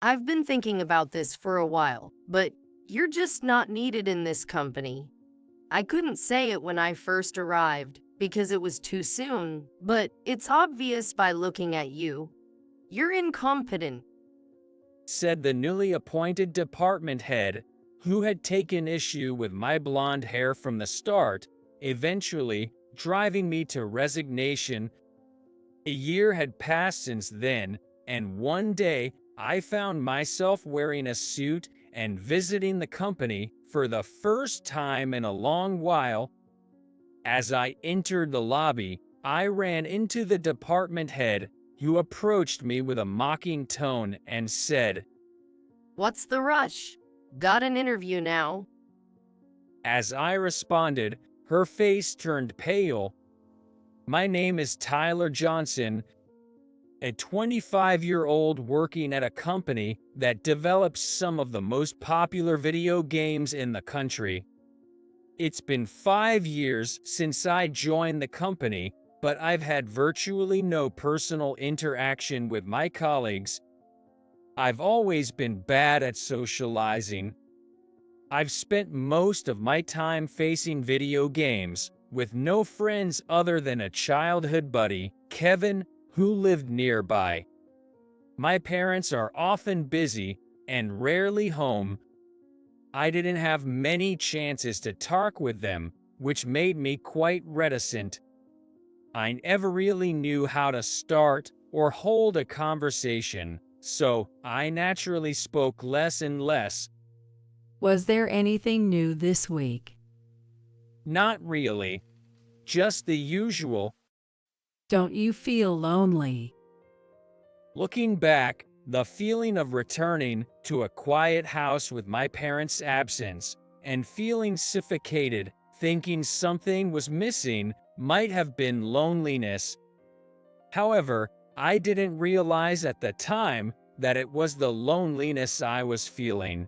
I've been thinking about this for a while, but you're just not needed in this company. I couldn't say it when I first arrived because it was too soon, but it's obvious by looking at you. You're incompetent. Said the newly appointed department head, who had taken issue with my blonde hair from the start, eventually driving me to resignation. A year had passed since then, and one day I found myself wearing a suit and visiting the company for the first time in a long while. As I entered the lobby, I ran into the department head, who approached me with a mocking tone and said, What's the rush? Got an interview now. as I responded, her face turned pale. My name is Tyler Johnson, a 25-year-old working at a company that develops some of the most popular video games in the country. It's been 5 years since I joined the company, but I've had virtually no personal interaction with my colleagues. I've always been bad at socializing. I've spent most of my time facing video games, with no friends other than a childhood buddy, Kevin, who lived nearby. My parents are often busy and rarely home. I didn't have many chances to talk with them, which made me quite reticent. I never really knew how to start or hold a conversation, so I naturally spoke less and less. Was there anything new this week? Not really. Just the usual. Don't you feel lonely? Looking back, the feeling of returning to a quiet house with my parents' absence and feeling suffocated, thinking something was missing, might have been loneliness. However, I didn't realize at the time that it was the loneliness I was feeling.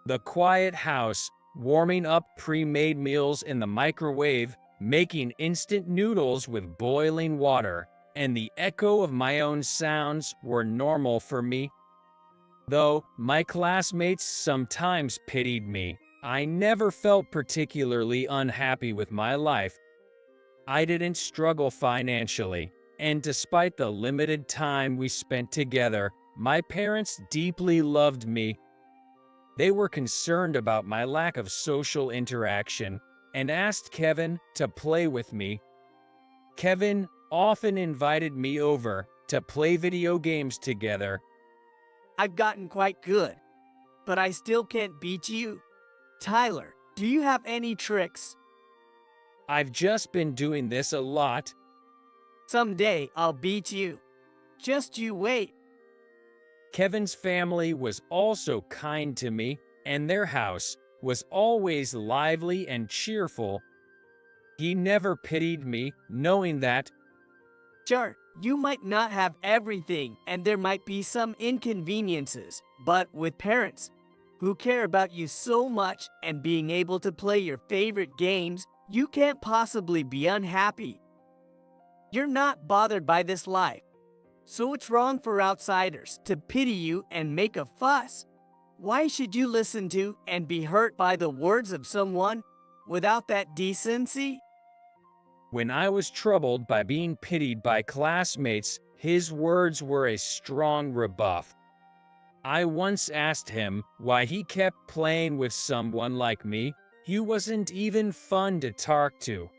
The quiet house, warming up pre-made meals in the microwave, making instant noodles with boiling water, and the echo of my own sounds were normal for me. Though my classmates sometimes pitied me, I never felt particularly unhappy with my life. I didn't struggle financially, and despite the limited time we spent together, my parents deeply loved me. They were concerned about my lack of social interaction and asked Kevin to play with me. Kevin often invited me over to play video games together. I've gotten quite good, but I still can't beat you. Tyler, do you have any tricks? I've just been doing this a lot. Someday I'll beat you. Just you wait. Kevin's family was also kind to me, and their house was always lively and cheerful. He never pitied me, knowing that, Sure, you might not have everything and there might be some inconveniences, but with parents who care about you so much and being able to play your favorite games, you can't possibly be unhappy. You're not bothered by this life, so it's wrong for outsiders to pity you and make a fuss. Why should you listen to and be hurt by the words of someone without that decency? when I was troubled by being pitied by classmates, his words were a strong rebuff. I once asked him why he kept playing with someone like me. He wasn't even fun to talk to.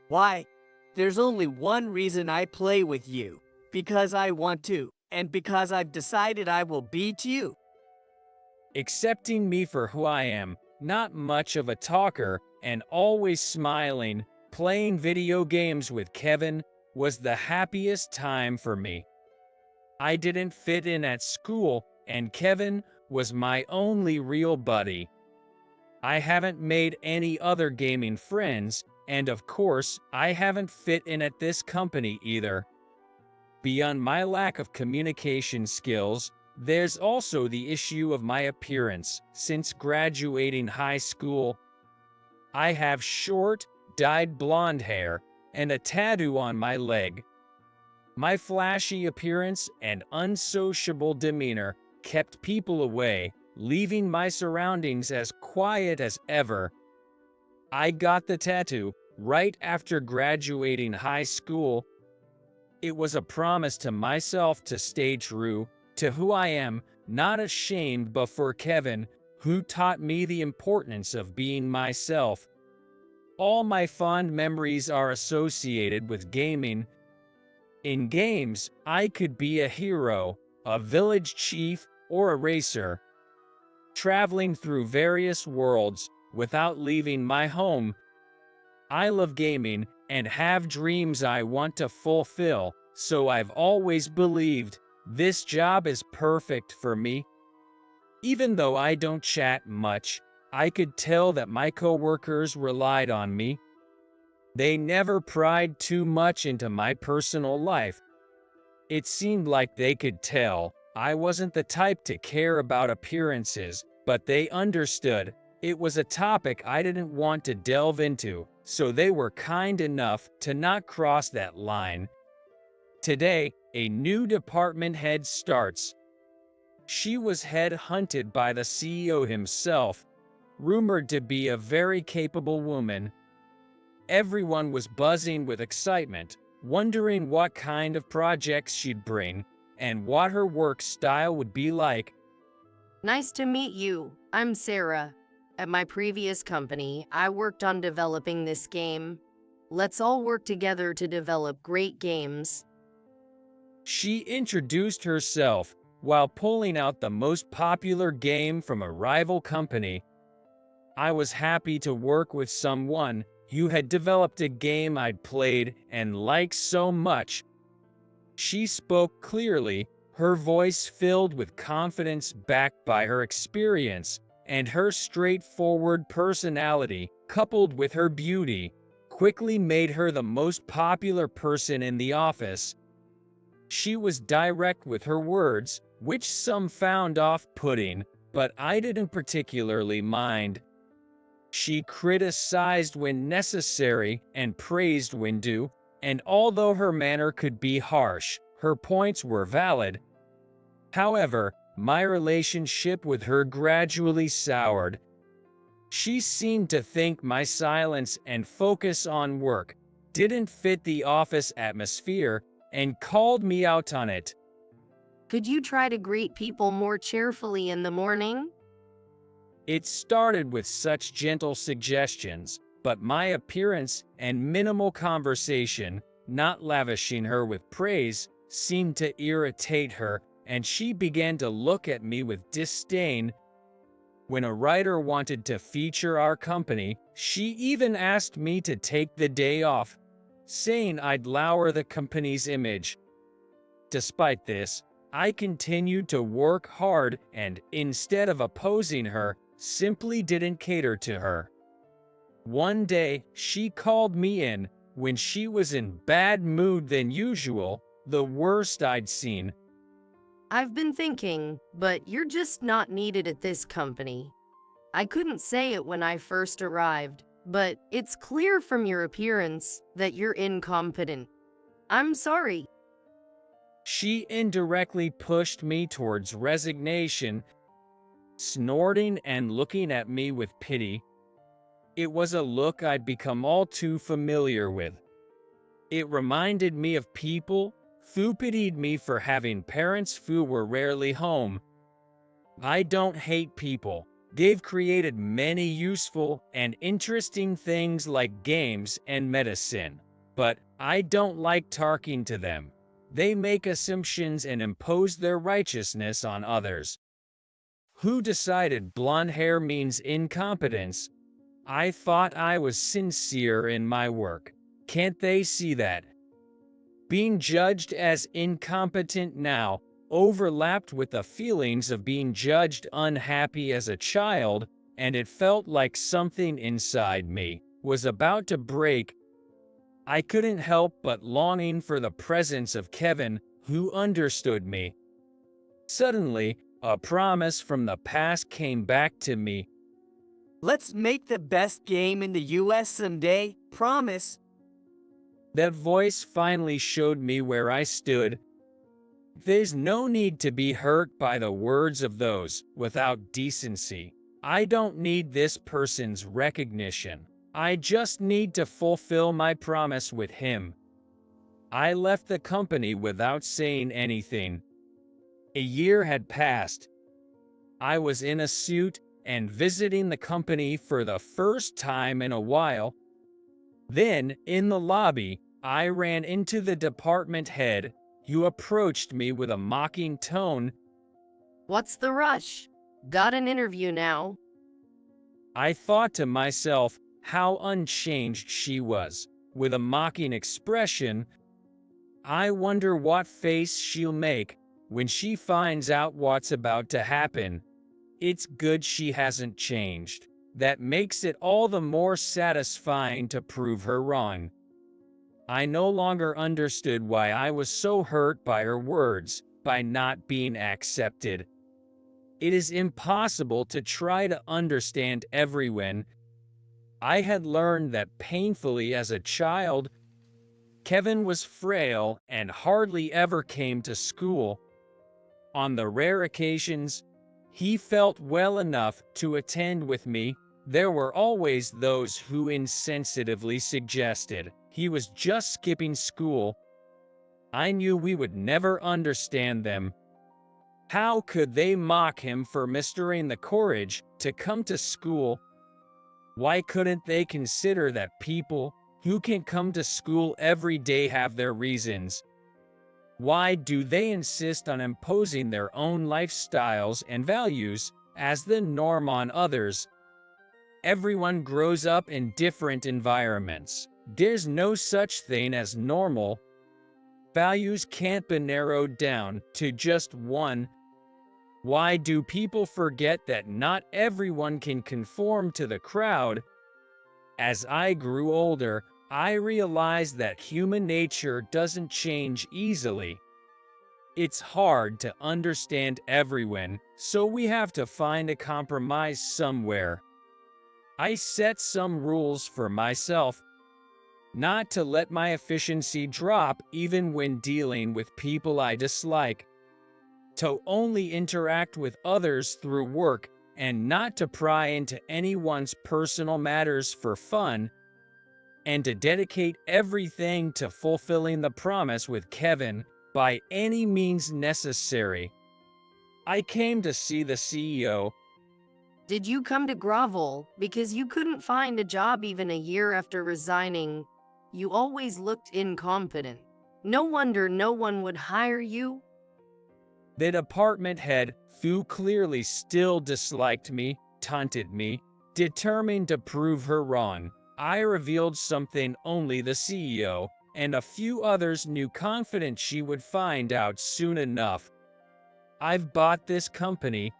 Why? There's only one reason I play with you. Because I want to, and because I've decided I will beat you. Accepting me for who I am, not much of a talker, and always smiling, playing video games with Kevin was the happiest time for me. I didn't fit in at school, and Kevin was my only real buddy. I haven't made any other gaming friends, and of course, I haven't fit in at this company either. Beyond my lack of communication skills, there's also the issue of my appearance. Since graduating high school, I have short, dyed blonde hair and a tattoo on my leg. My flashy appearance and unsociable demeanor kept people away, leaving my surroundings as quiet as ever. I got the tattoo right after graduating high school. It was a promise to myself to stay true to who I am, not ashamed but for Kevin, who taught me the importance of being myself. All my fond memories are associated with gaming. In games, I could be a hero, a village chief, or a racer, traveling through various worlds without leaving my home. I love gaming and have dreams I want to fulfill, so I've always believed this job is perfect for me. Even though I don't chat much, I could tell that my coworkers relied on me. They never pried too much into my personal life. It seemed like they could tell I wasn't the type to care about appearances, but they understood it was a topic I didn't want to delve into, so they were kind enough to not cross that line. Today, a new department head starts. She was head-hunted by the CEO himself, rumored to be a very capable woman. Everyone was buzzing with excitement, wondering what kind of projects she'd bring and what her work style would be like. Nice to meet you. I'm Sarah. At my previous company, I worked on developing this game. Let's all work together to develop great games. She introduced herself while pulling out the most popular game from a rival company. I was happy to work with someone who had developed a game I'd played and liked so much. She spoke clearly, her voice filled with confidence backed by her experience, and her straightforward personality, coupled with her beauty, quickly made her the most popular person in the office. She was direct with her words, which some found off-putting, but I didn't particularly mind. She criticized when necessary and praised when due, and although her manner could be harsh, her points were valid. However, my relationship with her gradually soured. She seemed to think my silence and focus on work didn't fit the office atmosphere and called me out on it. Could you try to greet people more cheerfully in the morning? It started with such gentle suggestions, but my appearance and minimal conversation, not lavishing her with praise, seemed to irritate her, and she began to look at me with disdain. When a writer wanted to feature our company, she even asked me to take the day off, saying I'd lower the company's image. Despite this, I continued to work hard and, instead of opposing her, simply didn't cater to her. One day, she called me in when she was in bad mood than usual, the worst I'd seen. I've been thinking, but you're just not needed at this company. I couldn't say it when I first arrived, but it's clear from your appearance that you're incompetent. I'm sorry. She indirectly pushed me towards resignation, snorting and looking at me with pity. It was a look I'd become all too familiar with. It reminded me of people who pitied me for having parents who were rarely home. I don't hate people. They've created many useful and interesting things like games and medicine, but I don't like talking to them. They make assumptions and impose their righteousness on others. Who decided blonde hair means incompetence? I thought I was sincere in my work. Can't they see that? Being judged as incompetent now overlapped with the feelings of being judged unhappy as a child, and it felt like something inside me was about to break. I couldn't help but longing for the presence of Kevin, who understood me. Suddenly, a promise from the past came back to me. Let's make the best game in the US someday, promise. That voice finally showed me where I stood. There's no need to be hurt by the words of those without decency. I don't need this person's recognition. I just need to fulfill my promise with him. I left the company without saying anything. A year had passed. I was in a suit and visiting the company for the first time in a while. Then, in the lobby, I ran into the department head, who approached me with a mocking tone. What's the rush? Got an interview now. I thought to myself how unchanged she was. With a mocking expression, I wonder what face she'll make when she finds out what's about to happen. It's good she hasn't changed. That makes it all the more satisfying to prove her wrong. I no longer understood why I was so hurt by her words, by not being accepted. It is impossible to try to understand everyone. I had learned that painfully as a child. Kevin was frail and hardly ever came to school. On the rare occasions he felt well enough to attend with me, there were always those who insensitively suggested he was just skipping school. I knew we would never understand them. How could they mock him for mustering the courage to come to school? Why couldn't they consider that people who can come to school every day have their reasons? Why do they insist on imposing their own lifestyles and values as the norm on others? Everyone grows up in different environments. There's no such thing as normal. Values can't be narrowed down to just one. Why do people forget that not everyone can conform to the crowd? As I grew older, I realized that human nature doesn't change easily. It's hard to understand everyone, so we have to find a compromise somewhere. I set some rules for myself. Not to let my efficiency drop even when dealing with people I dislike. To only interact with others through work and not to pry into anyone's personal matters for fun. And to dedicate everything to fulfilling the promise with Kevin by any means necessary. I came to see the CEO. Did you come to grovel because you couldn't find a job even a year after resigning? You always looked incompetent. No wonder no one would hire you. The department head, who clearly still disliked me, taunted me, determined to prove her wrong. I revealed something only the CEO and a few others knew, confident she would find out soon enough. I've bought this company.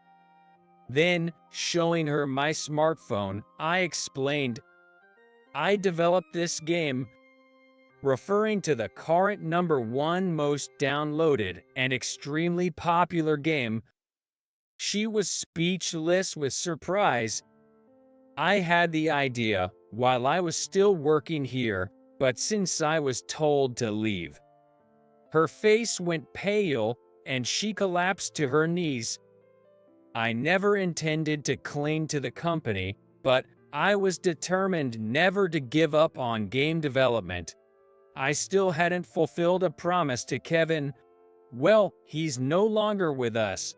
Then, showing her my smartphone, I explained, I developed this game, referring to the current #1 most downloaded and extremely popular game. She was speechless with surprise. I had the idea while I was still working here, but since I was told to leave. Her face went pale and she collapsed to her knees. I never intended to cling to the company, but I was determined never to give up on game development. I still hadn't fulfilled a promise to Kevin. Well, he's no longer with us.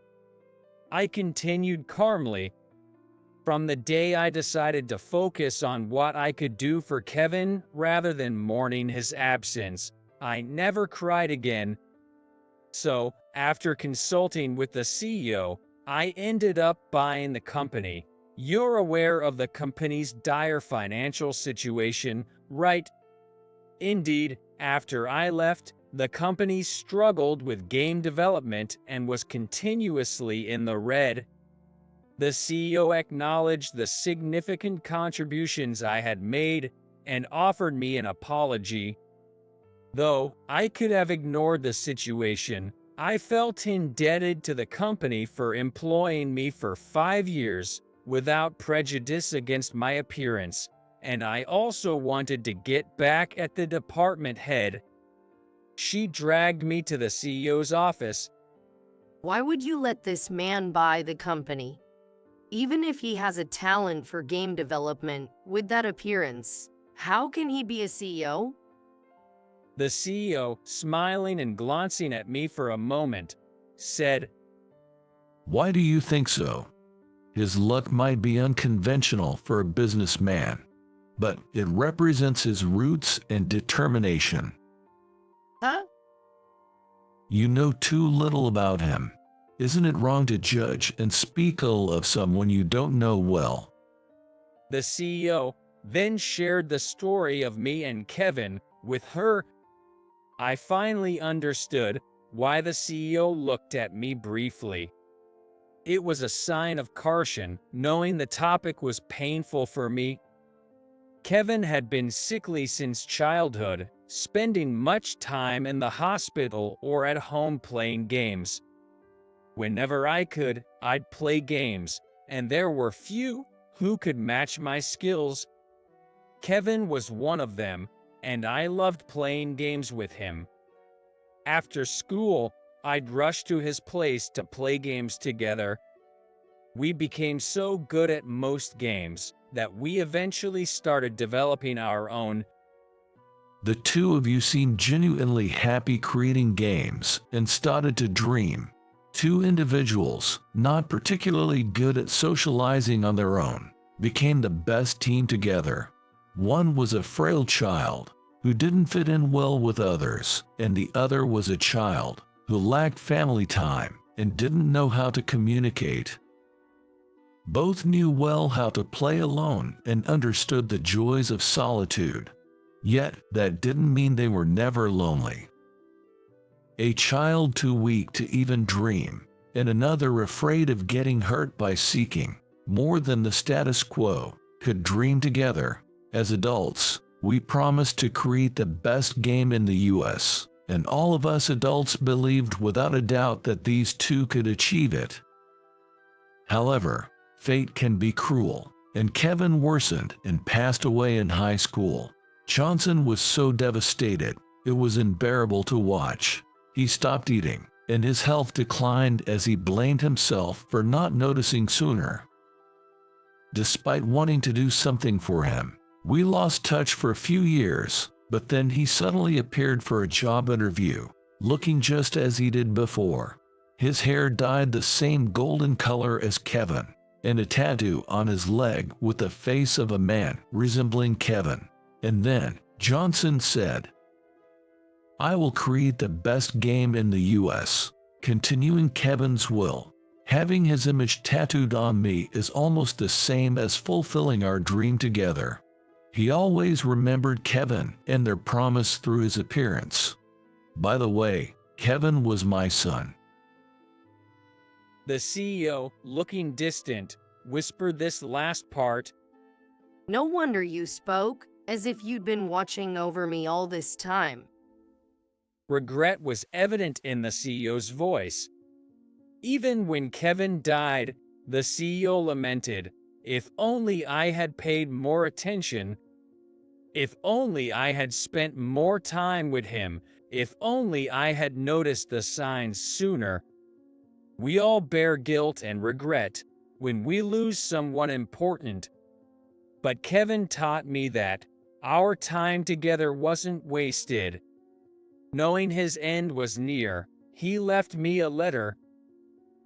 I continued calmly. From the day I decided to focus on what I could do for Kevin rather than mourning his absence, I never cried again. So, after consulting with the CEO, I ended up buying the company. You're aware of the company's dire financial situation, right? Indeed, after I left, the company struggled with game development and was continuously in the red. The CEO acknowledged the significant contributions I had made and offered me an apology. Though I could have ignored the situation, I felt indebted to the company for employing me for 5 years without prejudice against my appearance, and I also wanted to get back at the department head. She dragged me to the CEO's office. Why would you let this man buy the company? Even if he has a talent for game development, with that appearance, how can he be a CEO? The CEO, smiling and glancing at me for a moment, said, Why do you think so? His luck might be unconventional for a businessman, but it represents his roots and determination. Huh? You know too little about him. Isn't it wrong to judge and speak ill of someone you don't know well? The CEO then shared the story of me and Kevin with her. I finally understood why the CEO looked at me briefly. It was a sign of caution, knowing the topic was painful for me. Kevin had been sickly since childhood, spending much time in the hospital or at home playing games. Whenever I could, I'd play games, and there were few who could match my skills. Kevin was one of them, and I loved playing games with him. After school, I'd rush to his place to play games together. We became so good at most games that we eventually started developing our own. The two of you seemed genuinely happy creating games and started to dream. Two individuals, not particularly good at socializing on their own, became the best team together. One was a frail child who didn't fit in well with others, and the other was a child who lacked family time and didn't know how to communicate. Both knew well how to play alone and understood the joys of solitude. Yet, that didn't mean they were never lonely. A child too weak to even dream, and another afraid of getting hurt by seeking more than the status quo, could dream together. As adults, we promised to create the best game in the US, and all of us adults believed without a doubt that these two could achieve it. However, fate can be cruel, and Kevin worsened and passed away in high school. Johnson was so devastated, it was unbearable to watch. He stopped eating, and his health declined as he blamed himself for not noticing sooner. Despite wanting to do something for him, we lost touch for a few years, but then he suddenly appeared for a job interview, looking just as he did before. His hair dyed the same golden color as Kevin, and a tattoo on his leg with the face of a man resembling Kevin. And then, Johnson said, I will create the best game in the US, continuing Kevin's will. Having his image tattooed on me is almost the same as fulfilling our dream together. He always remembered Kevin and their promise through his appearance. By the way, Kevin was my son. The CEO, looking distant, whispered this last part. No wonder you spoke, as if you'd been watching over me all this time. Regret was evident in the CEO's voice. Even when Kevin died, the CEO lamented, if only I had paid more attention. If only I had spent more time with him. If only I had noticed the signs sooner. We all bear guilt and regret when we lose someone important. But Kevin taught me that our time together wasn't wasted. Knowing his end was near, he left me a letter.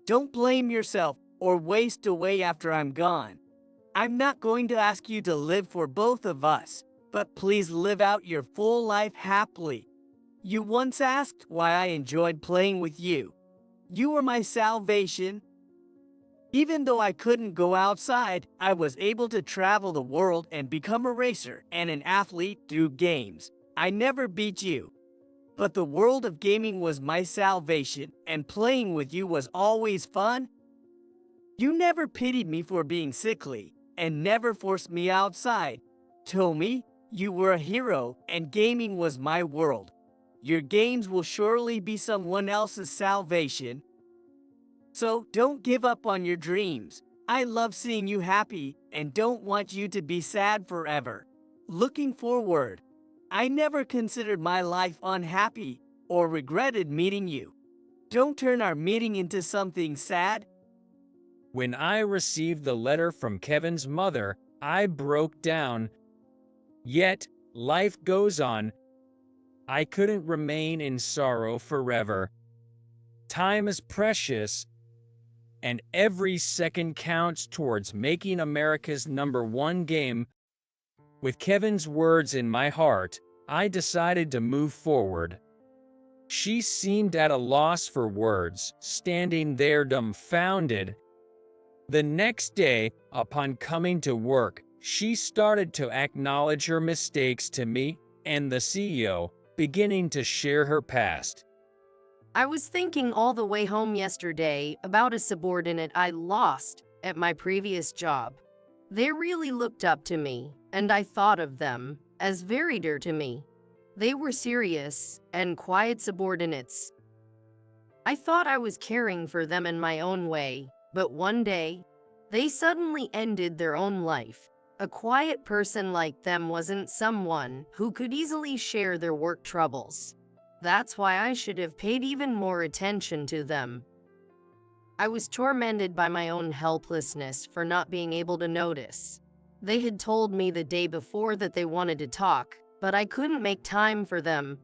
Don't blame yourself or waste away after I'm gone. I'm not going to ask you to live for both of us, but please live out your full life happily. You once asked why I enjoyed playing with you. You were my salvation. Even though I couldn't go outside, I was able to travel the world and become a racer and an athlete through games. I never beat you. But the world of gaming was my salvation, and playing with you was always fun. You never pitied me for being sickly, and never forced me outside. Told me you were a hero, and gaming was my world. Your games will surely be someone else's salvation. So don't give up on your dreams. I love seeing you happy, and don't want you to be sad forever. Looking forward. I never considered my life unhappy or regretted meeting you. Don't turn our meeting into something sad. When I received the letter from Kevin's mother, I broke down. Yet, life goes on. I couldn't remain in sorrow forever. Time is precious, and every second counts towards making America's #1 game. With Kevin's words in my heart, I decided to move forward. She seemed at a loss for words, standing there dumbfounded. The next day, upon coming to work, she started to acknowledge her mistakes to me and the CEO, beginning to share her past. I was thinking all the way home yesterday about a subordinate I lost at my previous job. They really looked up to me, and I thought of them as very dear to me. They were serious and quiet subordinates. I thought I was caring for them in my own way, but one day, they suddenly ended their own life. A quiet person like them wasn't someone who could easily share their work troubles. That's why I should have paid even more attention to them. I was tormented by my own helplessness for not being able to notice. They had told me the day before that they wanted to talk, but I couldn't make time for them.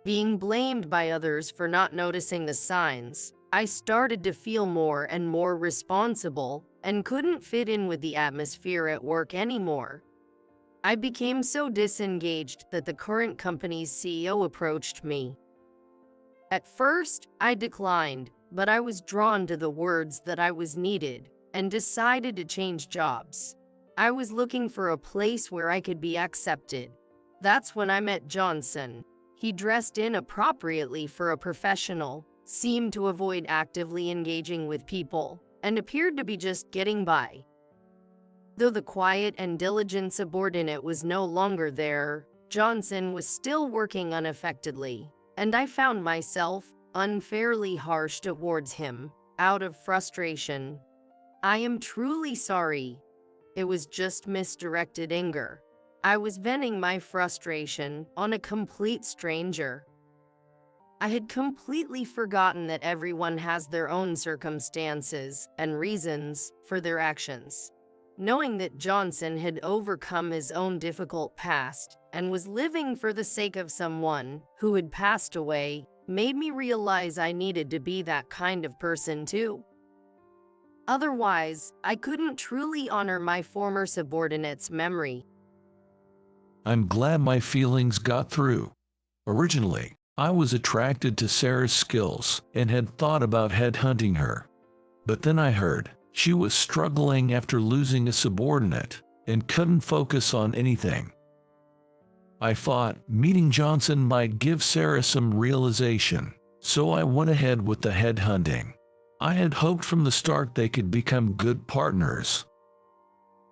Being blamed by others for not noticing the signs, I started to feel more and more responsible and couldn't fit in with the atmosphere at work anymore. I became so disengaged that the current company's CEO approached me. At first, I declined, but I was drawn to the words that I was needed and decided to change jobs. I was looking for a place where I could be accepted. That's when I met Johnson. He dressed inappropriately for a professional, seemed to avoid actively engaging with people, and appeared to be just getting by. Though the quiet and diligent subordinate was no longer there, Johnson was still working unaffectedly, and I found myself unfairly harsh towards him, out of frustration. I am truly sorry. It was just misdirected anger. I was venting my frustration on a complete stranger. I had completely forgotten that everyone has their own circumstances and reasons for their actions. Knowing that Johnson had overcome his own difficult past and was living for the sake of someone who had passed away made me realize I needed to be that kind of person too. Otherwise, I couldn't truly honor my former subordinate's memory. I'm glad my feelings got through. Originally, I was attracted to Sarah's skills and had thought about headhunting her. But then I heard she was struggling after losing a subordinate and couldn't focus on anything. I thought meeting Johnson might give Sarah some realization, so I went ahead with the headhunting. I had hoped from the start they could become good partners.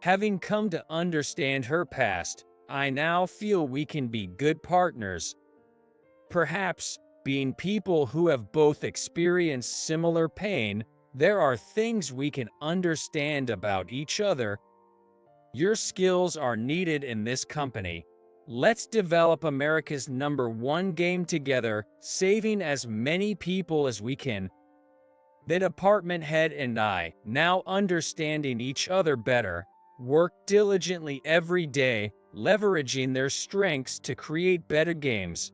Having come to understand her past, I now feel we can be good partners. Perhaps, being people who have both experienced similar pain, there are things we can understand about each other. Your skills are needed in this company. Let's develop America's #1 game together, saving as many people as we can. The department head and I, now understanding each other better, work diligently every day, leveraging their strengths to create better games.